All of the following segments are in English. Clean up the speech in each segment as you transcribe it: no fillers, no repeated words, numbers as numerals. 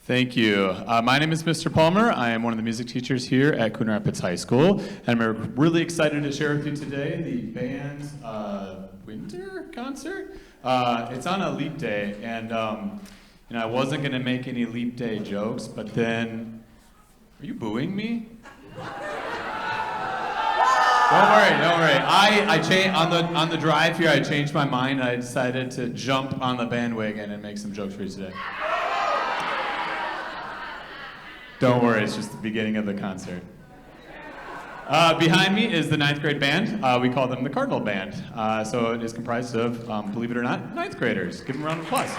Thank you. My name is Mr. Palmer. I am one of the music teachers here at Coon Rapids High School, and I'm really excited to share with you today the band's winter concert. It's on a leap day, and I wasn't going to make any leap day jokes, but then, are you booing me? Don't worry. I changed on the drive here. I changed my mind. I decided to jump on the bandwagon and make some jokes for you today. Don't worry, it's just the beginning of the concert. Behind me is the 9th grade band. We call them the Cardinal Band. So it is comprised of, believe it or not, 9th graders. Give them a round of applause.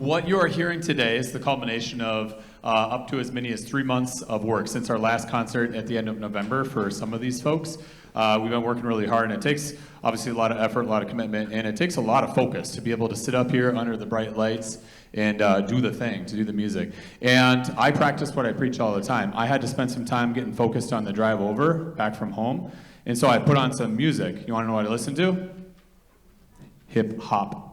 what you are hearing today is the culmination of up to as many as 3 months of work since our last concert at the end of November for some of these folks. We've been working really hard, and it takes obviously a lot of effort, a lot of commitment, and it takes a lot of focus to be able to sit up here under the bright lights and do the thing, to do the music. And I practice what I preach all the time. I had to spend some time getting focused on the drive over, back from home, and so I put on some music. You want to know what I listened to? Hip hop.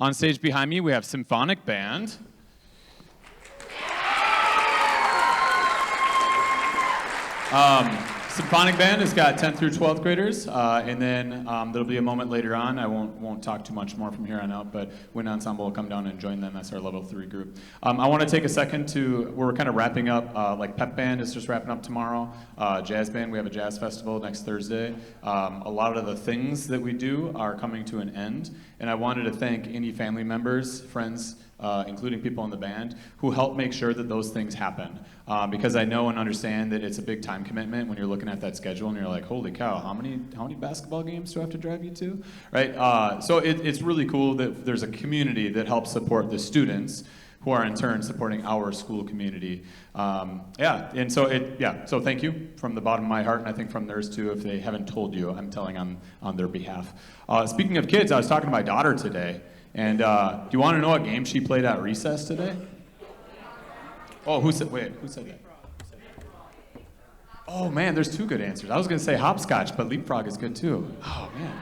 On stage behind me, we have Symphonic Band. Symphonic Band has got 10th through 12th graders, and then there'll be a moment later on. I won't talk too much more from here on out, but Wind Ensemble will come down and join them. That's our level 3 group. I want to take a second we're kind of wrapping up, like Pep Band is just wrapping up tomorrow. Jazz Band, we have a jazz festival next Thursday. A lot of the things that we do are coming to an end, and I wanted to thank any family members, friends, including people in the band, who help make sure that those things happen. Because I know and understand that it's a big time commitment when you're looking at that schedule and you're like, holy cow, how many basketball games do I have to drive you to? Right? So it's really cool that there's a community that helps support the students who are in turn supporting our school community. So thank you from the bottom of my heart, and I think from theirs too. If they haven't told you, I'm telling on their behalf. Speaking of kids, I was talking to my daughter today, and do you want to know what game she played at recess today? Oh, who said that? Oh man, there's 2 good answers. I was gonna say hopscotch, but leapfrog is good too. Oh man,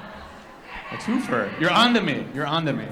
a twofer. You're on to me. You're on to me.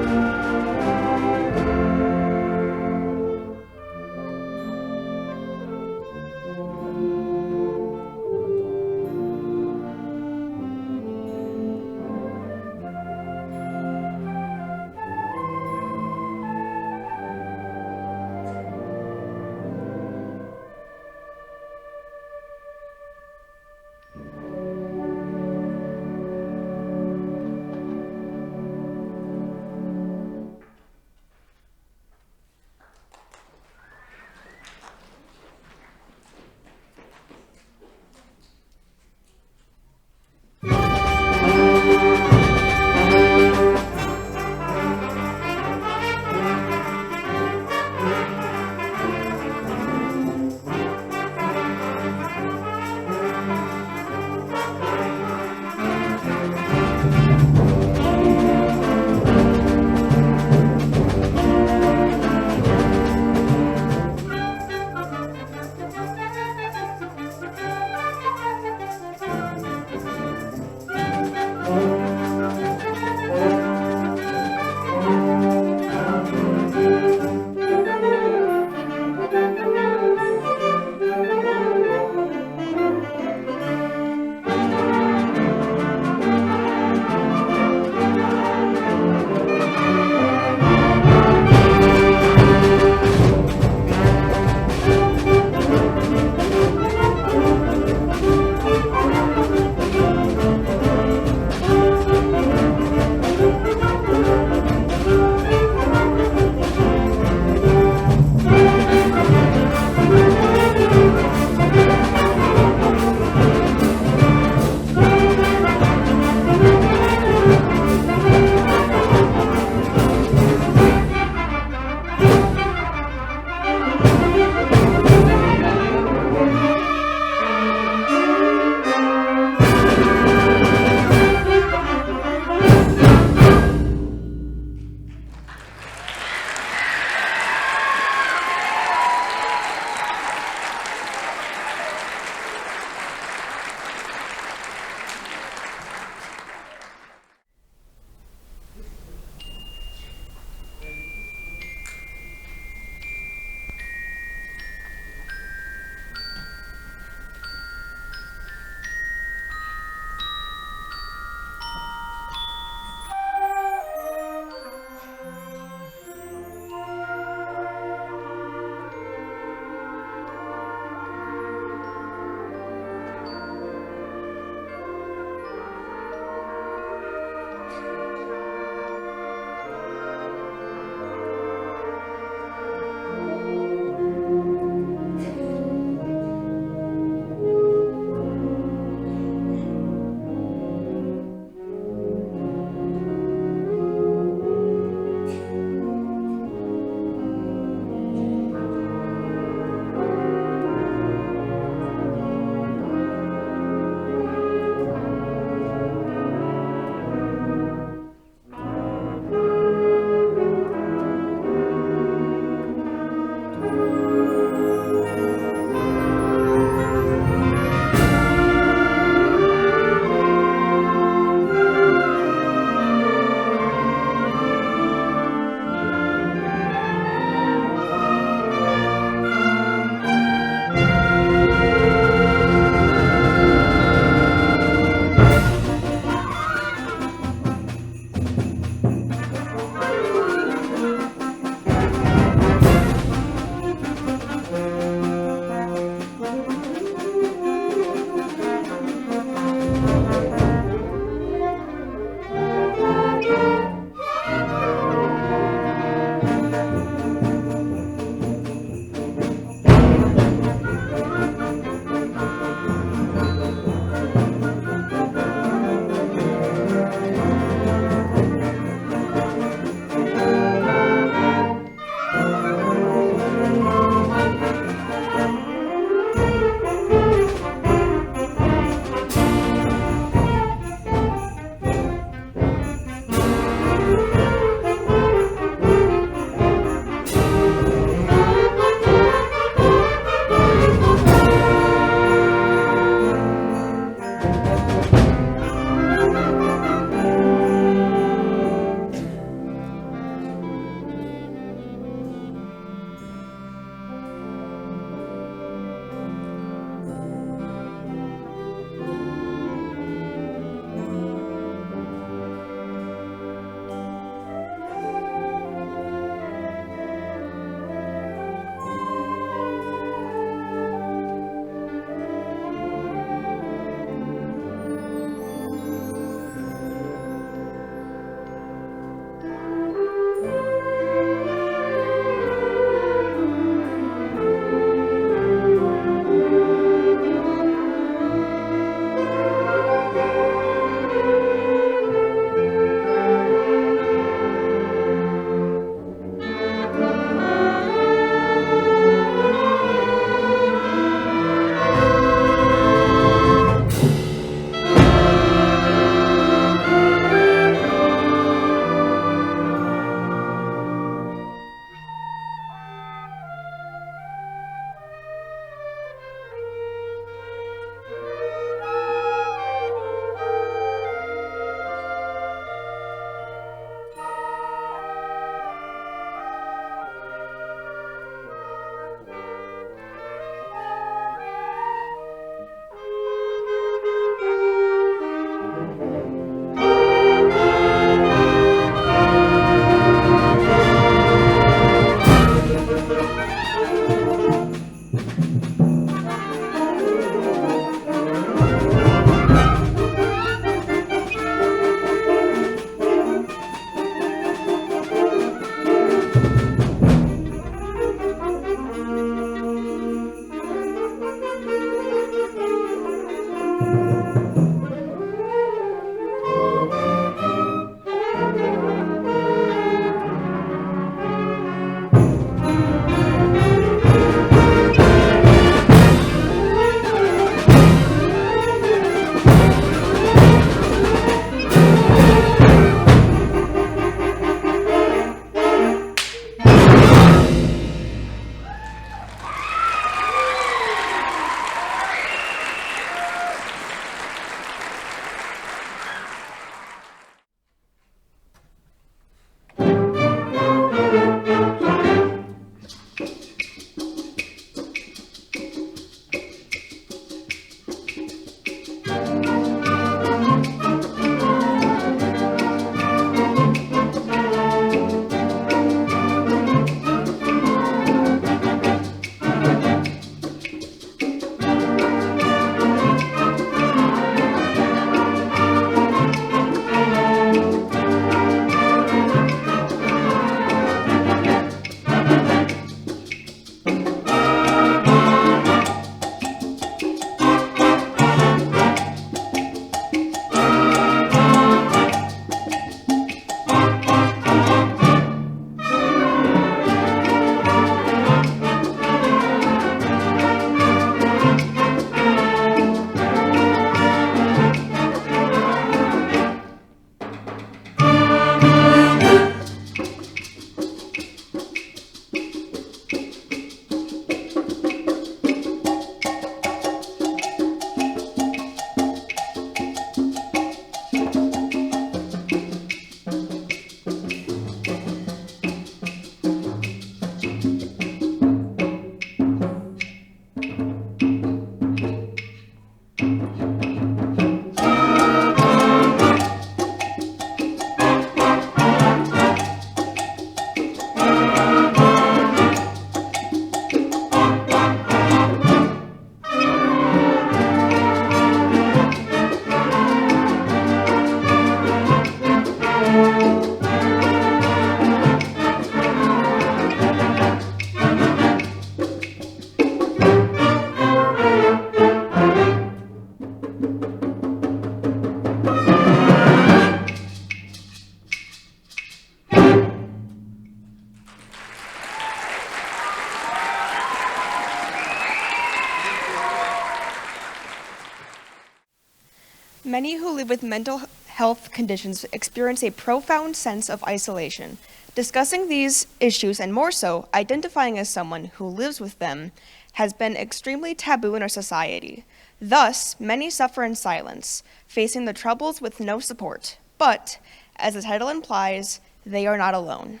Many who live with mental health conditions experience a profound sense of isolation. Discussing these issues, and more so, identifying as someone who lives with them, has been extremely taboo in our society. Thus, many suffer in silence, facing the troubles with no support. But, as the title implies, they are not alone.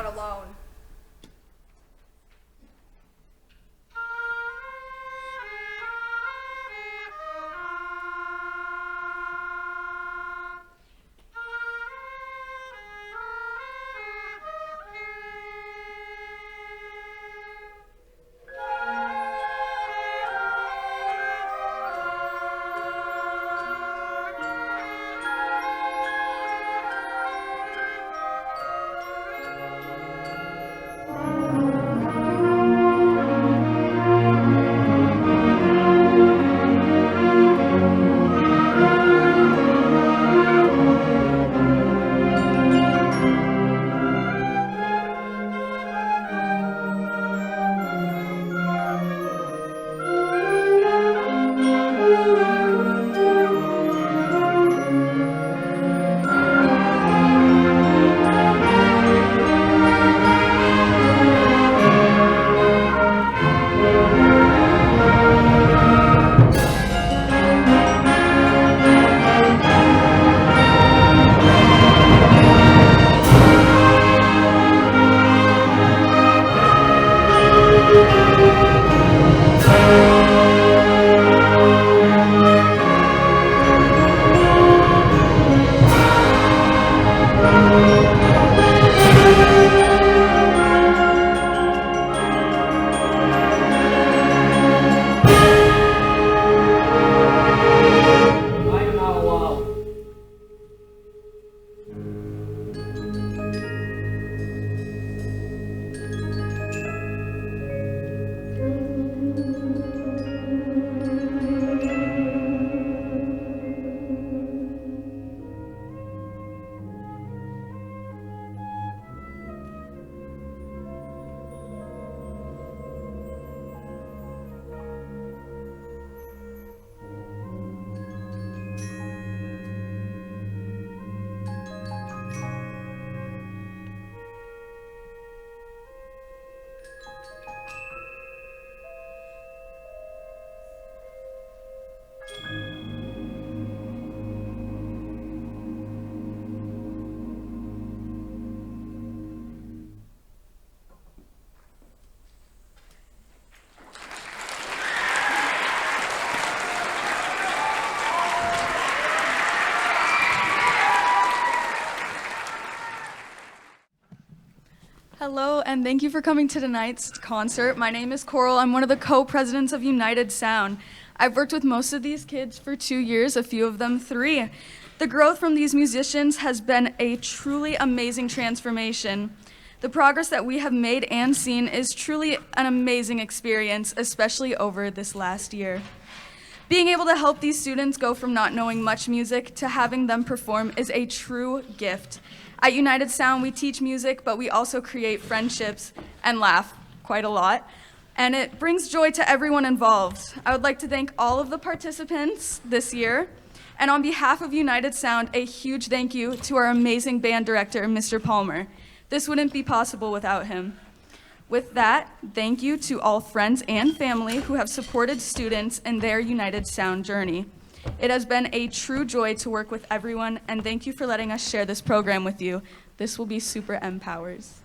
not alone. Hello, and thank you for coming to tonight's concert. My name is Coral. I'm one of the co-presidents of United Sound. I've worked with most of these kids for 2 years, a few of them 3. The growth from these musicians has been a truly amazing transformation. The progress that we have made and seen is truly an amazing experience, especially over this last year. Being able to help these students go from not knowing much music to having them perform is a true gift. At United Sound, we teach music, but we also create friendships and laugh quite a lot. And it brings joy to everyone involved. I would like to thank all of the participants this year. And on behalf of United Sound, a huge thank you to our amazing band director, Mr. Palmer. This wouldn't be possible without him. With that, thank you to all friends and family who have supported students in their United Sound journey. It has been a true joy to work with everyone, and thank you for letting us share this program with you. This will be Super M Powers.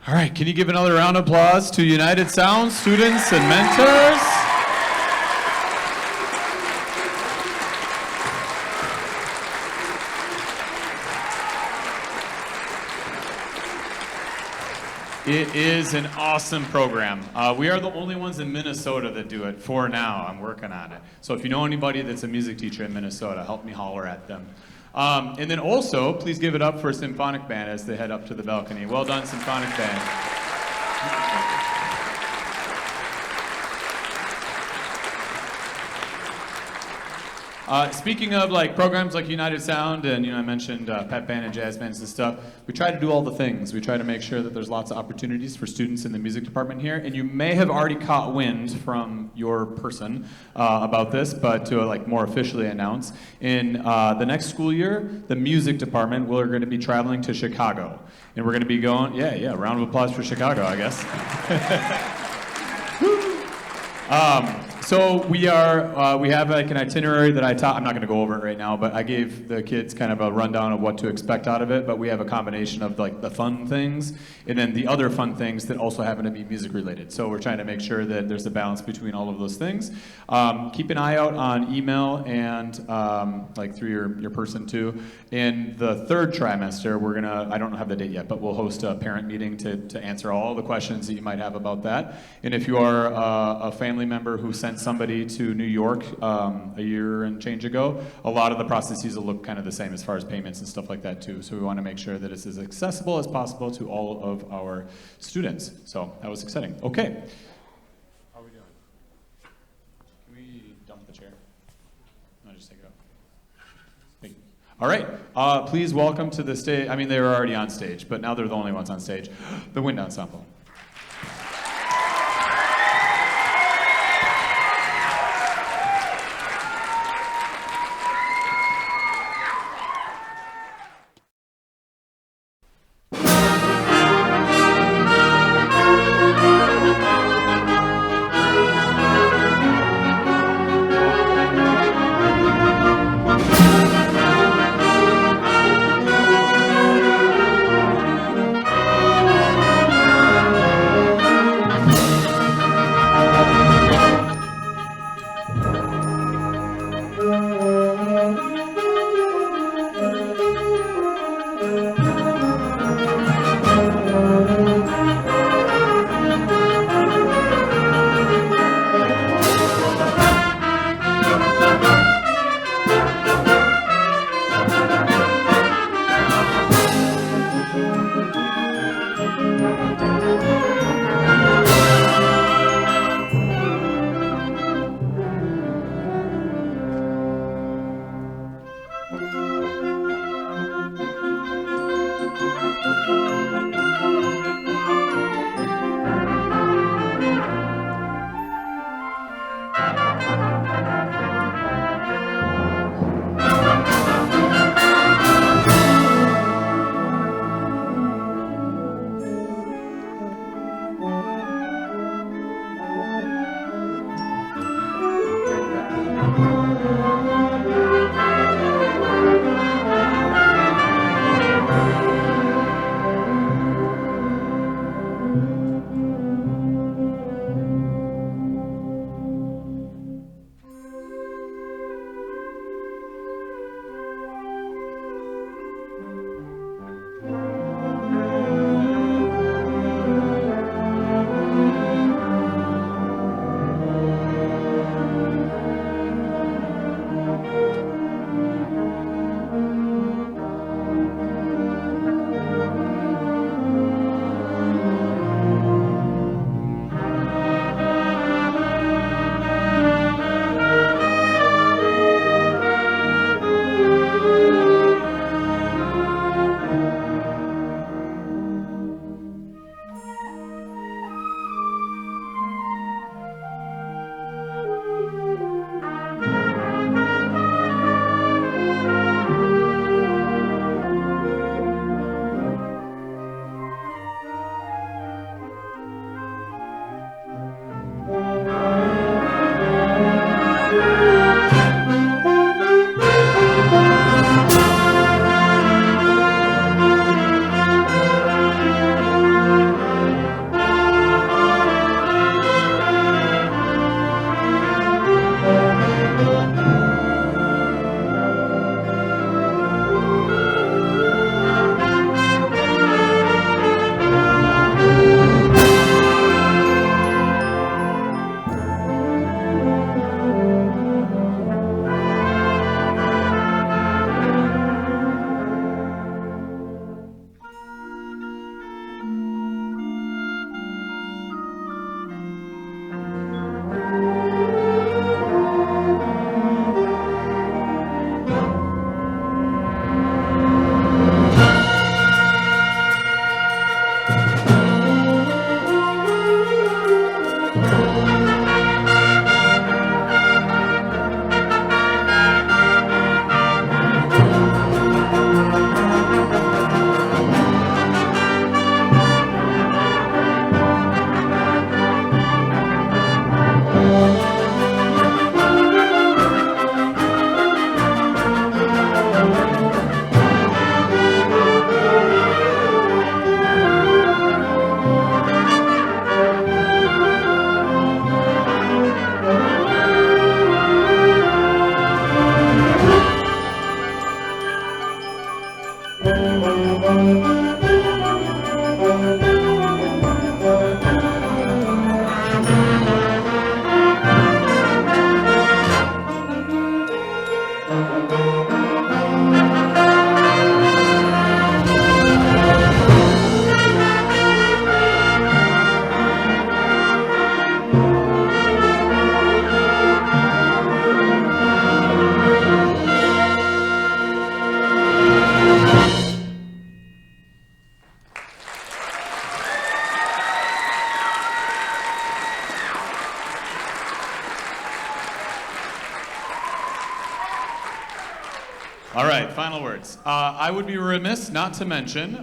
All right, can you give another round of applause to United Sound students and mentors? It is an awesome program. We are the only ones in Minnesota that do it for now. I'm working on it. So if you know anybody that's a music teacher in Minnesota, help me holler at them. And then also, please give it up for Symphonic Band as they head up to the balcony. Well done, Symphonic Band. Speaking of like programs like United Sound, and I mentioned pep band and jazz bands and stuff, we try to do all the things. We try to make sure that there's lots of opportunities for students in the music department here. And you may have already caught wind from your person about this, but to like more officially announce, in the next school year, the music department, we're going to be traveling to Chicago, and we're going to be going. Yeah, round of applause for Chicago, I guess. So we have like an itinerary that I'm not going to go over it right now, but I gave the kids kind of a rundown of what to expect out of it. But we have a combination of like the fun things and then the other fun things that also happen to be music related. So we're trying to make sure that there's a balance between all of those things. Keep an eye out on email and like through your person too. In the third trimester, I don't have the date yet, but we'll host a parent meeting to answer all the questions that you might have about that. And if you are a family member who sent somebody to New York a year and change ago, a lot of the processes will look kind of the same as far as payments and stuff like that too. So we want to make sure that it's as accessible as possible to all of our students. So that was exciting. Okay. How are we doing? Can we dump the chair? No, just take it up. Thank you. All right. Please welcome to the stage. I mean, they were already on stage, but now they're the only ones on stage. The Wind Ensemble. All right, final words. I would be remiss not to mention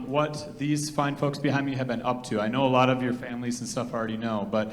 what these fine folks behind me have been up to. I know a lot of your families and stuff already know, but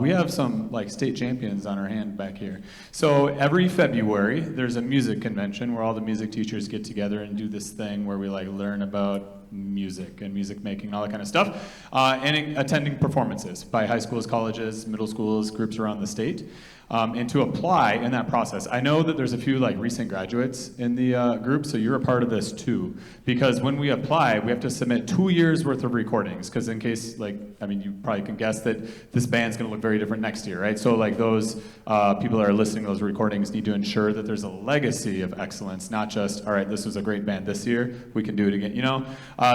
we have some like state champions on our hand back here. So every February, there's a music convention where all the music teachers get together and do this thing where we like learn about music and music making and all that kind of stuff, and attending performances by high schools, colleges, middle schools, groups around the state. And to apply in that process, I know that there's a few like recent graduates in the group, so you're a part of this too. Because when we apply, we have to submit 2 years worth of recordings. Because in case, like, I mean, you probably can guess that this band's going to look very different next year, right? So like those people that are listening to those recordings need to ensure that there's a legacy of excellence, not just, all right, this was a great band this year, we can do it again, you know?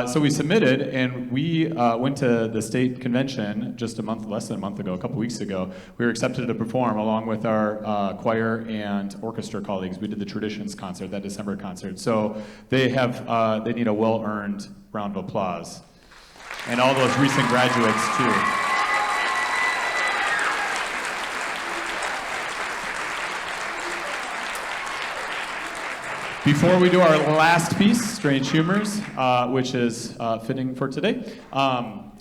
So we submitted, and we went to the state convention just less than a month ago, a couple weeks ago. We were accepted to perform along with our choir and orchestra colleagues. We did the Traditions concert, that December concert. So they need a well-earned round of applause. And all those recent graduates too. Before we do our last piece, Strange Humors, which is fitting for today,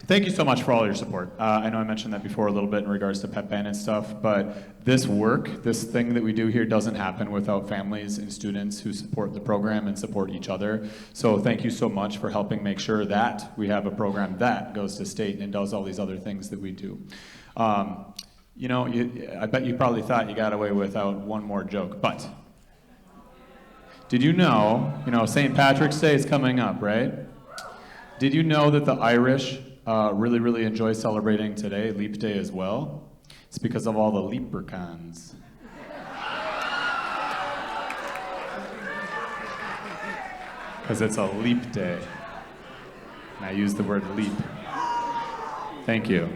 thank you so much for all your support. I know I mentioned that before a little bit in regards to pep band and stuff, but this work, this thing that we do here doesn't happen without families and students who support the program and support each other. So thank you so much for helping make sure that we have a program that goes to state and does all these other things that we do. You know, I bet you probably thought you got away without one more joke, but did you know, St. Patrick's Day is coming up, right? Did you know that the Irish really, really enjoy celebrating today, Leap Day as well? It's because of all the leprechauns. Because it's a leap day. And I use the word leap. Thank you.